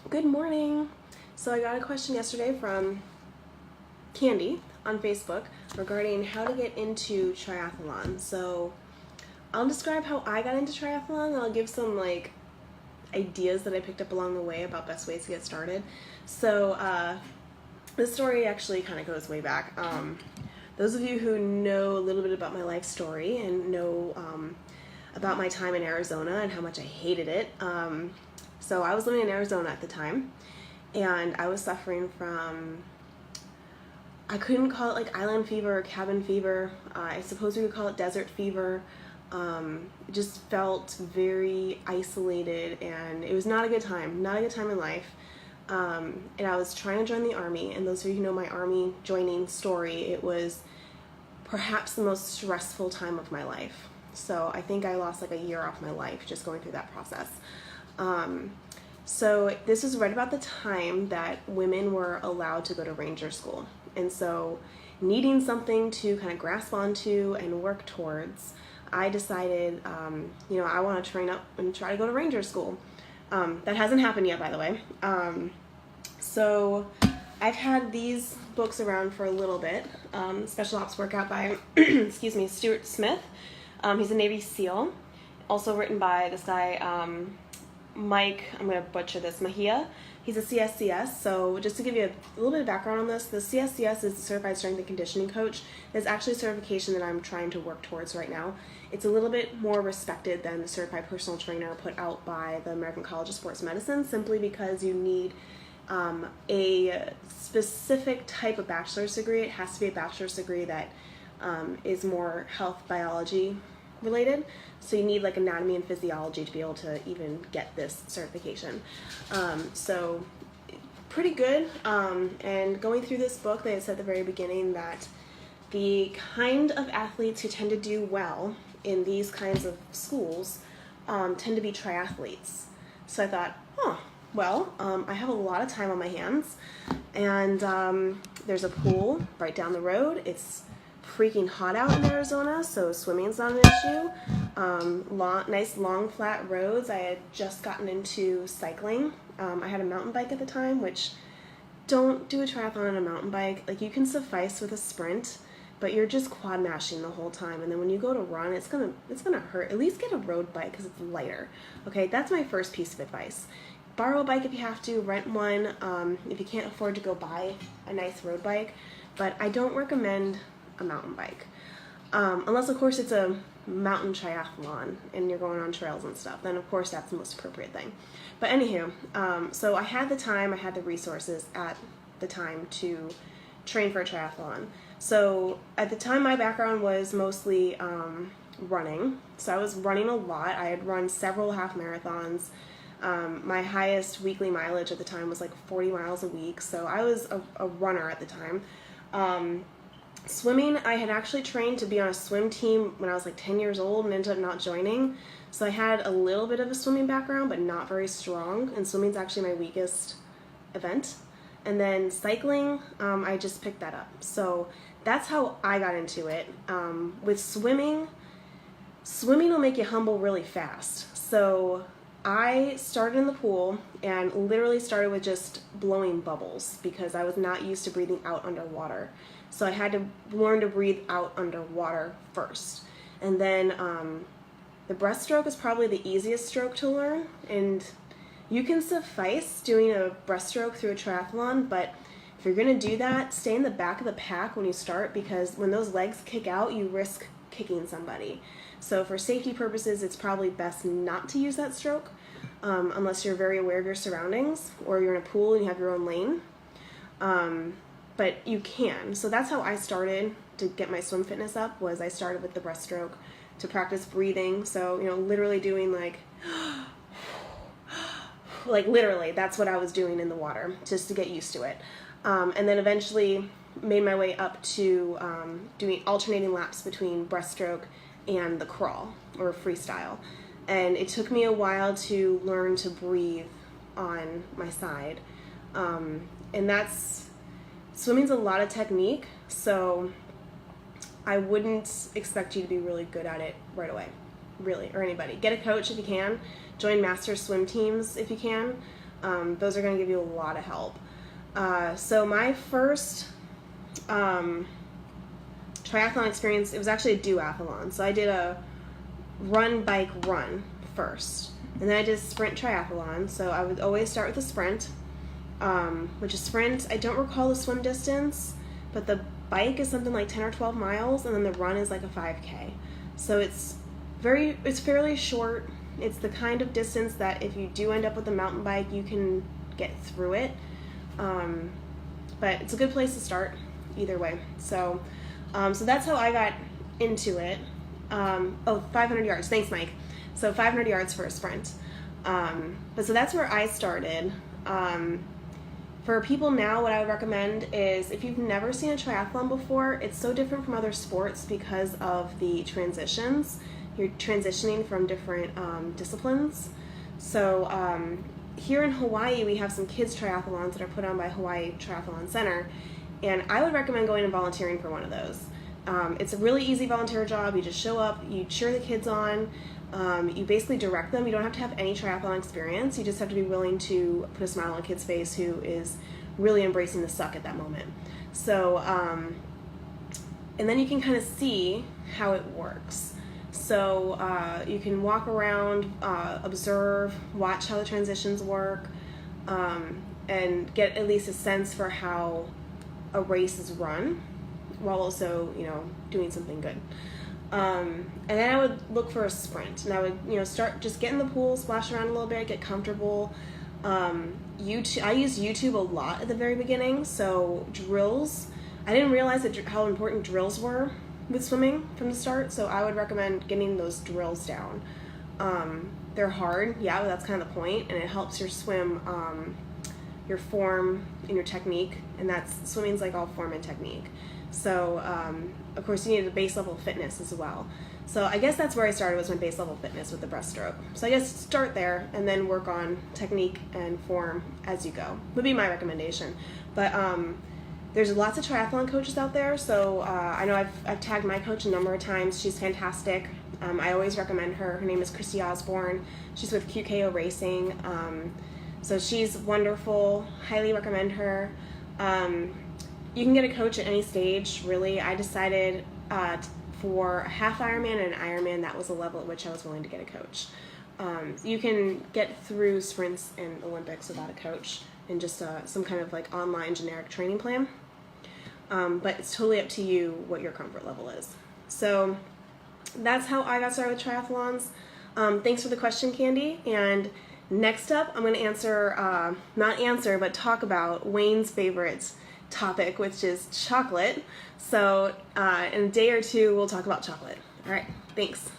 Good morning. So I got a question yesterday from Candy on Facebook regarding how to get into triathlon. So I'll describe how I got into triathlon and I'll give some ideas that I picked up along the way about best ways to get started. So this story actually kind of goes way back. Those of you who know a little bit about my life story and know about my time in Arizona and how much I hated it. So I was living in Arizona at the time, and I was suffering from, I couldn't call it like island fever or cabin fever. I suppose we could call it desert fever. It just felt very isolated, and it was not a good time in life. And I was trying to join the Army, and those of you who know my Army joining story, it was perhaps the most stressful time of my life. So I think I lost like a year off my life just going through that process. So this was right about the time that women were allowed to go to Ranger School. And so needing something to kind of grasp onto and work towards, I decided, I want to train up and try to go to Ranger School. That hasn't happened yet, by the way. So I've had these books around for a little bit. Special Ops Workout by, Stuart Smith. He's a Navy SEAL. Also written by this guy, Mike, I'm going to butcher this, Mahia. He's a CSCS. So just to give you a little bit of background on this, the CSCS is the Certified Strength and Conditioning Coach. It's actually a certification that I'm trying to work towards right now. It's a little bit more respected than the Certified Personal Trainer put out by the American College of Sports Medicine, simply because you need a specific type of bachelor's degree. It has to be a bachelor's degree that is more health biology related. So you need like anatomy and physiology to be able to even get this certification. So pretty good. And going through this book, they said at the very beginning that the kind of athletes who tend to do well in these kinds of schools tend to be triathletes. So I thought, I have a lot of time on my hands, and there's a pool right down the road. It's freaking hot out in Arizona, so swimming's not an issue. Nice long flat roads. I had just gotten into cycling. I had a mountain bike at the time, which don't do a triathlon on a mountain bike. Like, you can suffice with a sprint, but you're just quad mashing the whole time, and then when you go to run, it's gonna hurt. At least get a road bike because it's lighter. Okay, that's my first piece of advice. Borrow a bike if you have to, rent one if you can't afford to go buy a nice road bike, but I don't recommend a mountain bike. Unless, of course, it's a mountain triathlon and you're going on trails and stuff, then of course that's the most appropriate thing. But anywho, so I had the time, I had the resources at the time to train for a triathlon. So at the time, my background was mostly running. So I was running a lot. I had run several half marathons. My highest weekly mileage at the time was like 40 miles a week. So I was a runner at the time. Swimming, I had actually trained to be on a swim team when I was like 10 years old and ended up not joining. So I had a little bit of a swimming background, but not very strong. And swimming's actually my weakest event. And then cycling, I just picked that up. So that's how I got into it. With swimming will make you humble really fast. So I started in the pool and literally started with just blowing bubbles because I was not used to breathing out underwater. So I had to learn to breathe out underwater first. And then the breaststroke is probably the easiest stroke to learn. And you can suffice doing a breaststroke through a triathlon, but if you're going to do that, stay in the back of the pack when you start, because when those legs kick out, you risk kicking somebody. So for safety purposes, it's probably best not to use that stroke unless you're very aware of your surroundings or you're in a pool and you have your own lane. But you can. So that's how I started to get my swim fitness up, was I started with the breaststroke to practice breathing. So, literally doing like literally, that's what I was doing in the water just to get used to it. And then eventually made my way up to doing alternating laps between breaststroke and the crawl or freestyle. And it took me a while to learn to breathe on my side. And swimming's a lot of technique, so I wouldn't expect you to be really good at it right away, really, or anybody. Get a coach if you can. Join master swim teams if you can. Those are going to give you a lot of help. So my first triathlon experience, it was actually a duathlon. So I did a run, bike, run first. And then I did sprint triathlon. So I would always start with a sprint, which is sprint. I don't recall the swim distance, but the bike is something like 10 or 12 miles, and then the run is like a 5K. So it's fairly short. It's the kind of distance that if you do end up with a mountain bike, you can get through it. But it's a good place to start either way. So that's how I got into it. 500 yards. Thanks, Mike. So 500 yards for a sprint. So that's where I started. For people now, what I would recommend is if you've never seen a triathlon before, it's so different from other sports because of the transitions. You're transitioning from different disciplines. So here in Hawaii, we have some kids triathlons that are put on by Hawaii Triathlon Center, and I would recommend going and volunteering for one of those. It's a really easy volunteer job. You just show up, you cheer the kids on, you basically direct them. You don't have to have any triathlon experience. You just have to be willing to put a smile on a kid's face who is really embracing the suck at that moment. So, and then you can kind of see how it works. So you can walk around, observe, watch how the transitions work, and get at least a sense for how a race is run, while also, doing something good. And then I would look for a sprint, and I would, start, just get in the pool, splash around a little bit, get comfortable. I used YouTube a lot at the very beginning, so drills. I didn't realize how important drills were with swimming from the start, so I would recommend getting those drills down. They're hard, yeah, but that's kind of the point, and it helps your swim, your form and your technique, and swimming's like all form and technique. So, of course, you need a base level fitness as well. So I guess that's where I started, was my base level fitness with the breaststroke. So I guess start there and then work on technique and form as you go, would be my recommendation. But there's lots of triathlon coaches out there, so I know I've tagged my coach a number of times. She's fantastic. I always recommend her. Her name is Christy Osborne. She's with QKO Racing. So she's wonderful. Highly recommend her. You can get a coach at any stage, really. I decided for a half Ironman and an Ironman, that was the level at which I was willing to get a coach. You can get through sprints and Olympics without a coach and just some kind of like online generic training plan. But it's totally up to you what your comfort level is. So that's how I got started with triathlons. Thanks for the question, Candy. And next up, I'm going to but talk about Wayne's favorite topic, which is chocolate. So in a day or two, we'll talk about chocolate. All right, thanks.